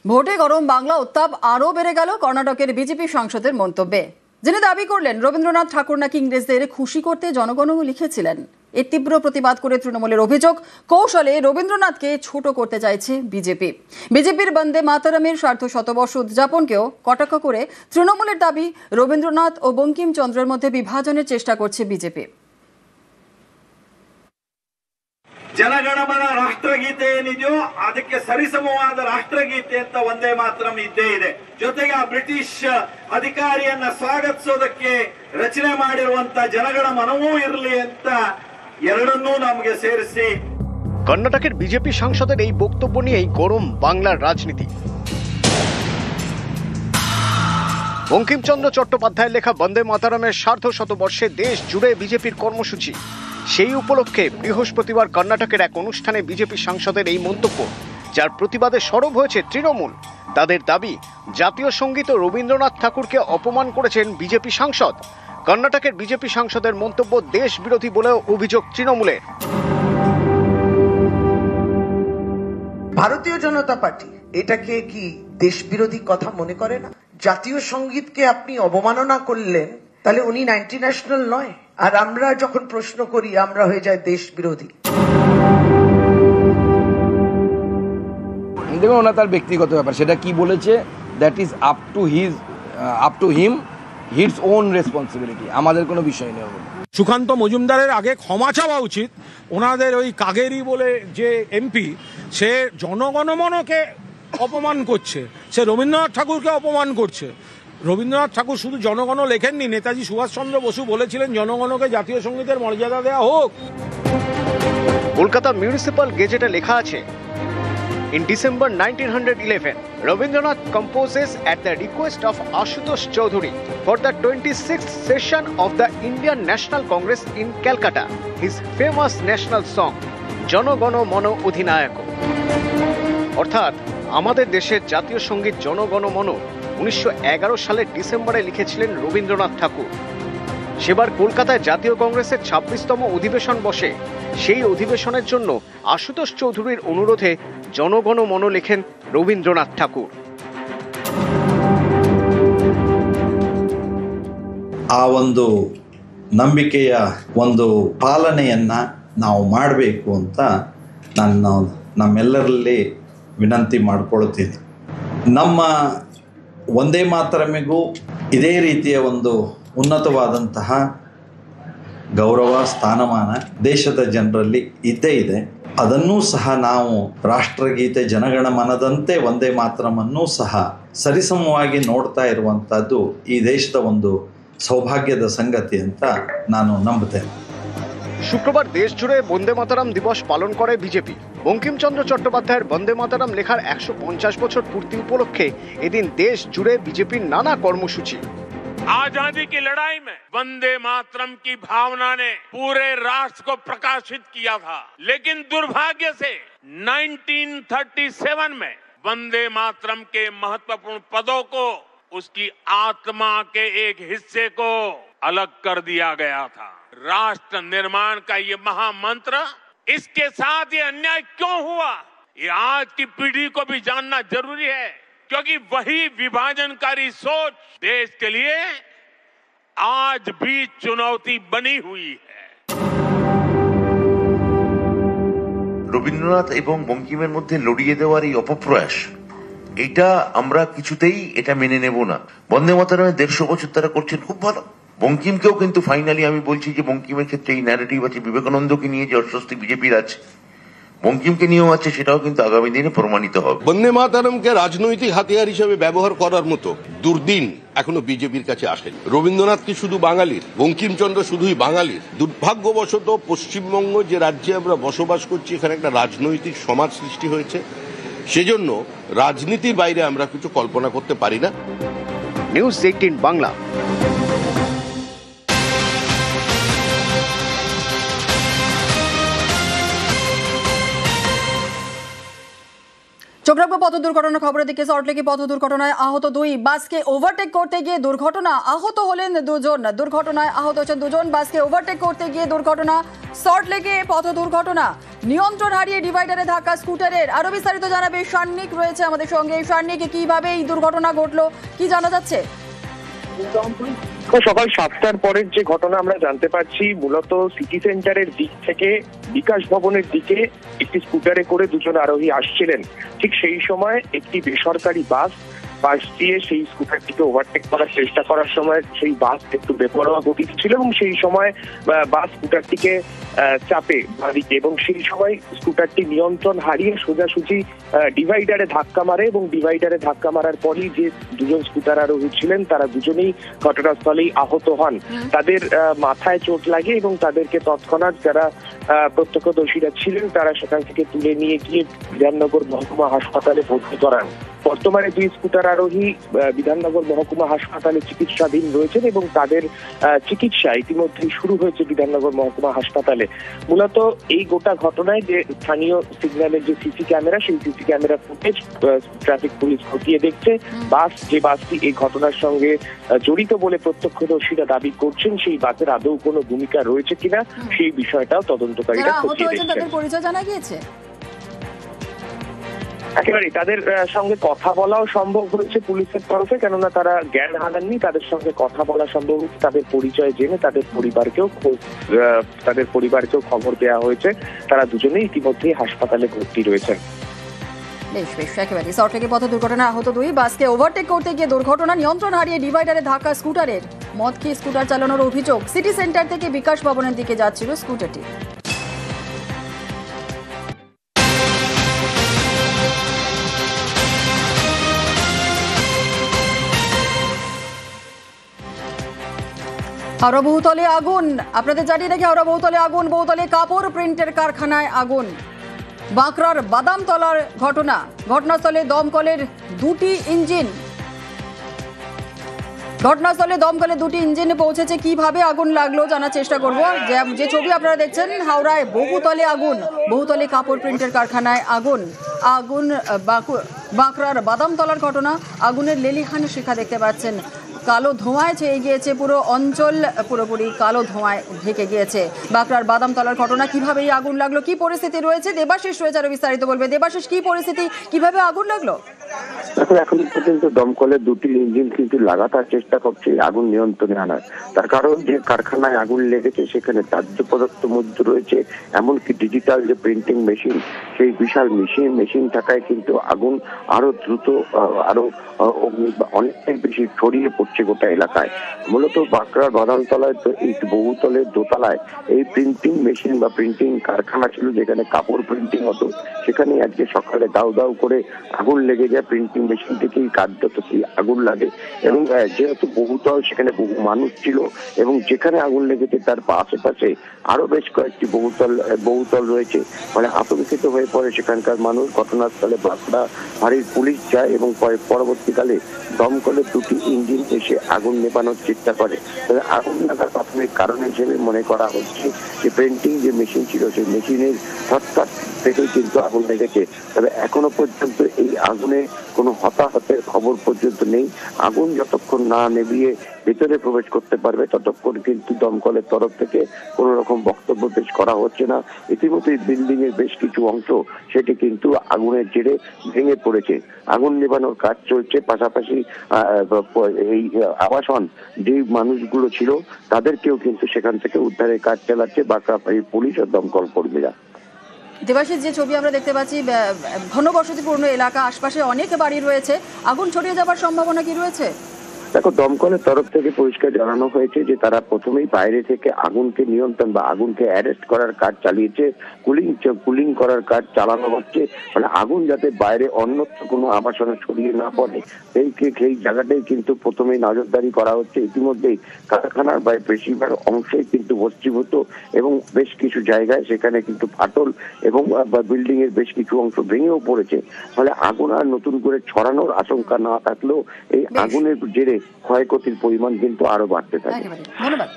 ভোটে গরম বাংলা উত্তাপ আরও বেড়ে গেল কর্ণাটকের বিজেপি সাংসদের মন্তব্যে। যিনি দাবি করলেন রবীন্দ্রনাথ ঠাকুর নাকি ইংরেজদের খুশি করতে জনগণও লিখেছিলেন। এর তীব্র প্রতিবাদ করে তৃণমূলের অভিযোগ, কৌশলে রবীন্দ্রনাথকে ছোট করতে চাইছে বিজেপি। বিজেপির বন্দে মাতরমের সার্ধ শতবর্ষ উদযাপনকেও কটাক্ষ করে তৃণমূলের দাবি, রবীন্দ্রনাথ ও বঙ্কিমচন্দ্রের মধ্যে বিভাজনের চেষ্টা করছে বিজেপি। ಜನಗಣಮನ ರಾಷ್ಟ್ರಗೀತೆ ಏನಿದೆಯೋ ಅದಕ್ಕೆ ಸರಿಸಮವಾದ ರಾಷ್ಟ್ರಗೀತೆ ಅಂತ ಒಂದೇ ಮಾತ್ರ ಇದ್ದೇ ಇದೆ. ಜೊತೆಗೆ ಆ ಬ್ರಿಟಿಷ್ ಅಧಿಕಾರಿಯನ್ನ ಸ್ವಾಗತಿಸೋದಕ್ಕೆ ರಚನೆ ಮಾಡಿರುವಂತ ಜನಗಣ ಮನವೂ ಇರಲಿ ಅಂತ ಎರಡನ್ನೂ ನಮಗೆ ಸೇರಿಸಿ কর্ণাটকের বিজেপি সাংসদের এই বক্তব্য নিয়েই গরম বাংলার রাজনীতি। বঙ্কিমচন্দ্র চট্টোপাধ্যায়ের লেখা বন্দে মাতরমের সার্ধ শতবর্ষে দেশ জুড়ে বিজেপির কর্মসূচি। সেই উপলক্ষে বৃহস্পতিবার কর্ণাটকের এক অনুষ্ঠানে বিজেপি সাংসদের এই মন্তব্য, যার প্রতিবাদে সরব হয়েছে তৃণমূল। তাদের দাবি, জাতীয় সঙ্গীত ও রবীন্দ্রনাথ ঠাকুরকে অপমান করেছেন বিজেপি সাংসদ। কর্ণাটকের বিজেপি সাংসদের মন্তব্য দেশ বিরোধী বলেও অভিযোগ তৃণমূলের। ভারতীয় জনতা পার্টি এটাকে কি দেশ বিরোধী কথা মনে করে না? জাতীয় সঙ্গীতকে আপনি অবমাননা করলেন, তাহলে উনি অ্যান্টি ন্যাশনাল নয়, আর আমরা যখন প্রশ্ন করি আমরা হয়ে যায় দেশ বিরোধী। দেখুন, ওনা তার ব্যক্তিগত ব্যাপার, সেটা কি বলেছে that is up to him, his own responsibility, আমাদের কোনো বিষয় নেই। সুকান্ত মজুমদারের আগে ক্ষমা চাওয়া উচিত। ওনাদের ওই কাগেরি বলে যে এমপি, সে জনগণমনকে অপমান করছে, সে রবীন্দ্রনাথ ঠাকুরকে অপমান করছে। রবীন্দ্রনাথ ঠাকুর শুধু জনগণ লেখেননি, নেতাজি সুভাষচন্দ্র বসু বলেছিলেন জনগণকে জাতীয় সঙ্গীতের মর্যাদা দেওয়া হোক। কলকাতা মিউনিসিপাল গেজেটে লেখা আছে, In December 1911, Rabindranath composes at the request of Ashutosh Choudhury for the 26th session of the Indian National Congress in Calcutta his famous national song, Jano Gono Mono Udhinayako. অর্থাৎ আমাদের দেশের জাতীয় সঙ্গীত জনগণ মন 1911 সালের ডিসেম্বরে লিখেছিলেন রবীন্দ্রনাথ ঠাকুর। সেবার কলকাতায় জাতীয় কংগ্রেসের 26তম অধিবেশন বসে। সেই অধিবেশনের জন্য আশুতোষ চৌধুরীর অনুরোধে জনগণ মন লেখেন রবীন্দ্রনাথ ঠাকুর। ಆ ಒಂದು ನಂಬಿಕೆಯ ಒಂದು ಪಾಲನೆಯನ್ನ ನಾವು ಮಾಡಬೇಕು ಅಂತ ನಾನು ನಮ್ಮೆಲ್ಲರಲ್ಲಿ ವಿನಂತಿ ಮಾಡಿಕೊಳ್ತೀನಿ. ನಮ್ಮ ಒಂದೇ ಮಾತರಮಿಗೂ ಇದೇ ರೀತಿಯ ಒಂದು ಉನ್ನತವಾದಂತಹ ಗೌರವ ಸ್ಥಾನಮಾನ ದೇಶದ ಜನರಲ್ಲಿ ಇದ್ದೇ ಇದೆ. ಅದನ್ನೂ ಸಹ ನಾವು ರಾಷ್ಟ್ರಗೀತೆ ಜನಗಣ ಮನದಂತೆ ಒಂದೇ ಮಾತರಮನ್ನೂ ಸಹ ಸರಿಸಮವಾಗಿ ನೋಡ್ತಾ ಇರುವಂಥದ್ದು ಈ ದೇಶದ ಒಂದು সৌভাগ্যের সংগতি ಅಂತ ನಾನು ನಂಬುತ್ತೇನೆ। শুক্রবার দেশ জুড়ে বন্দে মাতরম দিবস পালন করে বিজেপি। বঙ্কিমচন্দ্র চট্টোপাধ্যায়ের বন্দে মাতরম লেখার 150 বছর পূর্তি উপলক্ষে এদিন দেশ জুড়ে বিজেপির নানা কর্মসূচি। आजादी की लड़ाई में वंदे मातरम की भावना ने पूरे राष्ट्र को प्रकाशित किया था, लेकिन दुर्भाग्य से 1937 में वंदे मातरम के महत्वपूर्ण पदों को, उसकी आत्मा के एक हिस्से को अलग कर दिया गया था। राष्ट्र निर्माण का ये महामंत्र, इसके साथ ये अन्याय क्यों हुआ, ये आज की पीढ़ी को भी जानना जरूरी है, क्योंकि वही विभाजनकारी सोच देश के लिए आज भी चुनौती बनी हुई है। রবীন্দ্রনাথ এবং বঙ্কিমের মধ্যে লড়িয়ে দেওয়ার এই অপপ্রয়াস, এটা আমরা কিছুতেই এটা মেনে নেব না। বন্দে মাতরমের 150 বছর তারা করছেন, খুব ভালো। বঙ্কিমকেও কিন্তু ফাইনালি আমি বলছি যে বঙ্কিমের ক্ষেত্রে এই ন্যারেটিভ আছে, বিবেকানন্দকে নিয়ে যে অস্বস্তি বিজেপির আছে, বঙ্কিমকে নিয়েও আছে, সেটাও কিন্তু আগামী দিনে প্রমাণিত হবে। বন্দে মাতরমকে রাজনৈতিক হাতিয়ার হিসেবে ব্যবহার করার মতো দুর্দিন এখনো বিজেপির কাছে আসেনি। রবীন্দ্রনাথ কি শুধু বাঙালির, বঙ্কিমচন্দ্র শুধুই বাঙালির? দুর্ভাগ্যবশত পশ্চিমবঙ্গ যে রাজ্যে আমরা বসবাস করছি, এখানে একটা রাজনৈতিক সমাজ সৃষ্টি হয়েছে, সেজন্য রাজনীতির বাইরে আমরা কিছু কল্পনা করতে পারি না। নিউজ 18 বাংলা। চোখ রাখবো পথ দুর্ঘটনার খবরের দিকে। সল্টলেকে পথ দুর্ঘটনায় আহত 2, বাসকে ওভারটেক করতে গিয়ে দুর্ঘটনা, আহত হলেন 2 জন। দুর্ঘটনায় আহত হচ্ছেন 2 জন, বাসকে ওভারটেক করতে গিয়ে দুর্ঘটনা। সল্টলেকে পথ দুর্ঘটনা, নিয়ন্ত্রণ হারিয়ে ডিভাইডারে ধাক্কা স্কুটারের। আরো বিস্তারিত জানাবে সান্নিক রয়েছে আমাদের সঙ্গে। সান্নিক, কিভাবে এই দুর্ঘটনা ঘটলো, কি জানা যাচ্ছে? সকাল 7টার পরের যে ঘটনা আমরা জানতে পারছি, মূলত সিটি সেন্টারের দিক থেকে বিকাশ ভবনের দিকে একটি স্কুটারে করে 2 জন আরোহী আসছিলেন। ঠিক সেই সময় একটি বেসরকারি বাস দিয়ে সেই স্কুটারটিকে ওভারটেক করার চেষ্টা করার সময় সেই বাস একটু বেপরোয়া গতিতে ছিল এবং সেই সময় বাস স্কুটারটিকে চাপে বাঁদিকে, এবং সেই সময় স্কুটারটি নিয়ন্ত্রণ হারিয়ে সোজাসুজি ডিভাইডারে ধাক্কা মারে এবং ডিভাইডারে ধাক্কা মারার পরই যে 2 জন স্কুটার আরোহী ছিলেন তারা দুজনেই ঘটনাস্থলেই আহত হন। তাদের মাথায় চোট লাগে এবং তাদেরকে তৎক্ষণাৎ যারা প্রত্যক্ষদর্শীরা ছিলেন তারা সেখান থেকে তুলে নিয়ে গিয়ে বিধাননগর মহকুমা হাসপাতালে ভর্তি করান। বর্তমানে 2 স্কুটার আরোহী বিধাননগর মহকুমা হাসপাতালে চিকিৎসাধীন রয়েছেন এবং তাদের চিকিৎসা ইতিমধ্যেই শুরু হয়েছে বিধাননগর মহকুমা হাসপাতালে। মূলত এই গোটা ঘটনায় যে স্থানীয় সিগন্যালের যে সিসি ক্যামেরা, সেই CC camera footage traffic police খতিয়ে দেখছে। যে বাসটি এই ঘটনার সঙ্গে জড়িত বলে প্রত্যক্ষদর্শীরা দাবি করছেন, সেই বাসের আদৌ কোনো ভূমিকা রয়েছে কিনা সেই বিষয়টাও তদন্তকারীরা খতিয়ে দেখছেন। তাদের পরিচয় জানা গিয়েছে? একেবারেই তাদের সঙ্গে কথা বলাও সম্ভব হয়েছে পুলিশের তরফে, কেননা তারা জ্ঞান হারাননি। তাদের সঙ্গে কথা বলা সম্ভব হয়েছে, তাদের পরিচয় জেনে তাদের পরিবারকেও খবর দেওয়া হয়েছে। তারা দুজনেই ইতিমধ্যেই হাসপাতালে ভর্তি রয়েছেন। বেশ বেশ, একেবারে সল্টলেকে পথ দুর্ঘটনায় আহত 2, বাসকে ওভারটেক করতে গিয়ে দুর্ঘটনা, নিয়ন্ত্রণ হারিয়ে ডিভাইডারে ধাক্কা স্কুটারের। মদ খেয়ে স্কুটার চালানোর অভিযোগ। সিটি সেন্টার থেকে বিকাশ ভবনের দিকে যাচ্ছিল স্কুটারটি। হাওড়া বহুতলে আগুন, আপনাদের জানিয়ে রাখি হাওড়া বহুতলে আগুন। বহুতলে কাপড় প্রিন্টের কারখানায় আগুন। বাঁকড়ার বাদামতলার ঘটনা, ঘটনাস্থলে দমকলের 2টি ইঞ্জিন। ঘটনাস্থলে দমকলের 2টি ইঞ্জিন পৌঁছেছে। কিভাবে আগুন লাগলো জানার চেষ্টা করব। যে ছবি আপনারা দেখছেন, হাওড়ায় বহুতলে আগুন, বহুতলে কাপড় প্রিন্টের কারখানায় আগুন। বাঁকড়ার বাদামতলার ঘটনা, আগুনের লেলিহান শিখা দেখতে পাচ্ছেন। কালো ধোঁয়ায় ছেয়ে গিয়েছে পুরো অঞ্চল, পুরোপুরি কালো ধোঁয়ায় ঢেকে গিয়েছে। বাঁকড়ার বাদামতলার ঘটনা, কিভাবে এই আগুন লাগলো, কি পরিস্থিতি রয়েছে, দেবাশিস রয়েছে আরো বিস্তারিত বলবে। দেবাশিস, কি পরিস্থিতি, কিভাবে আগুন লাগলো? এখন পর্যন্ত দমকলের 2টি ইঞ্জিন কিন্তু লাগাতার চেষ্টা করছে আগুন নিয়ন্ত্রণে আনার। তার কারণ যে কারখানায় আগুন লেগেছে সেখানে দাহ্য পদার্থ মধ্যে রয়েছে, এমনকি ডিজিটাল যে প্রিন্টিং মেশিন, সেই বিশাল মেশিন থাকায় কিন্তু আগুন আরো দ্রুত আরো অনেকটাই বেশি ছড়িয়ে পড়ছে গোটা এলাকায়। মূলত বাঁকড়ার বাদামতলায় এই বহুতলের দোতলায় এই প্রিন্টিং মেশিন বা প্রিন্টিং কারখানা ছিল, যেখানে কাপড় প্রিন্টিং হতো। সেখানে আজকে সকালে দাউ দাউ করে আগুন লেগে যায়। প্রিন্টিং মেশিন থেকেই কার্যত আগুন লাগে এবং যেহেতু বহুতল, সেখানে বহু মানুষ ছিল এবং যেখানে আগুন লেগেছে তার আশেপাশে আরো বেশ কয়েকটি বহুতল রয়েছে। মানে আতঙ্কিত হয়ে পড়ে সেখানকার মানুষ। ঘটনাস্থলে বাঁকড়া ফাঁড়ির পুলিশ যায় এবং পরবর্তীকালে দমকলের 2টি ইঞ্জিন এসে আগুন নেভানোর চেষ্টা করে। তবে আগুন লাগার প্রাথমিক কারণ হিসেবে মনে করা হচ্ছে যে প্রিন্টিং যে মেশিন ছিল, সেই মেশিনের হঠাৎ থেকেই কিন্তু আগুন লেগেছে। তবে এখনো পর্যন্ত এই আগুনে কোনো হতাহতের খবর পর্যন্ত নেই। আগুন যতক্ষণ না নেভিয়ে ভেতরে প্রবেশ করতে পারবে ততক্ষণ কিন্তু দমকলের তরফ থেকে কোন রকম বক্তব্য পেশ করা হচ্ছে না। ইতিমধ্যে বিল্ডিং এর বেশ কিছু অংশ সেটি কিন্তু আগুনের জেরে ভেঙে পড়েছে। আগুন নেভানোর কাজ চলছে, পাশাপাশি এই আবাসন যে মানুষগুলো ছিল তাদেরকেও কিন্তু সেখান থেকে উদ্ধারের কাজ চালাচ্ছে বাঁকড়া পুলিশ ও দমকল কর্মীরা। দেবাশিস, যে ছবি আমরা দেখতে পাচ্ছি, ঘনবসতিপূর্ণ এলাকা, আশপাশে অনেক বাড়ি রয়েছে, আগুন ছড়িয়ে যাবার সম্ভাবনা কি রয়েছে? দেখো, দমকলের তরফ থেকে পরিষ্কার জানানো হয়েছে যে তারা প্রথমেই বাইরে থেকে আগুনকে নিয়ন্ত্রণ বা আগুনকে অ্যারেস্ট করার কাজ চালিয়েছে, কুলিং করার কাজ চালানো হচ্ছে। মানে আগুন যাতে বাইরে অন্যত্র কোনো আবাসনে ছড়িয়ে না পড়ে সেই জায়গাটাই কিন্তু প্রথমেই নজরদারি করা হচ্ছে। ইতিমধ্যেই কারখানার বেশিরভাগ অংশই কিন্তু ভস্মীভূত এবং বেশ কিছু জায়গায় সেখানে কিন্তু ফাটল এবং বিল্ডিং এর বেশ কিছু অংশ ভেঙেও পড়েছে। ফলে আগুন আর নতুন করে ছড়ানোর আশঙ্কা না থাকলেও এই আগুনের জেরে ক্ষয়ক্ষতির পরিমাণ কিন্তু আরো বাড়তে থাকে। ধন্যবাদ।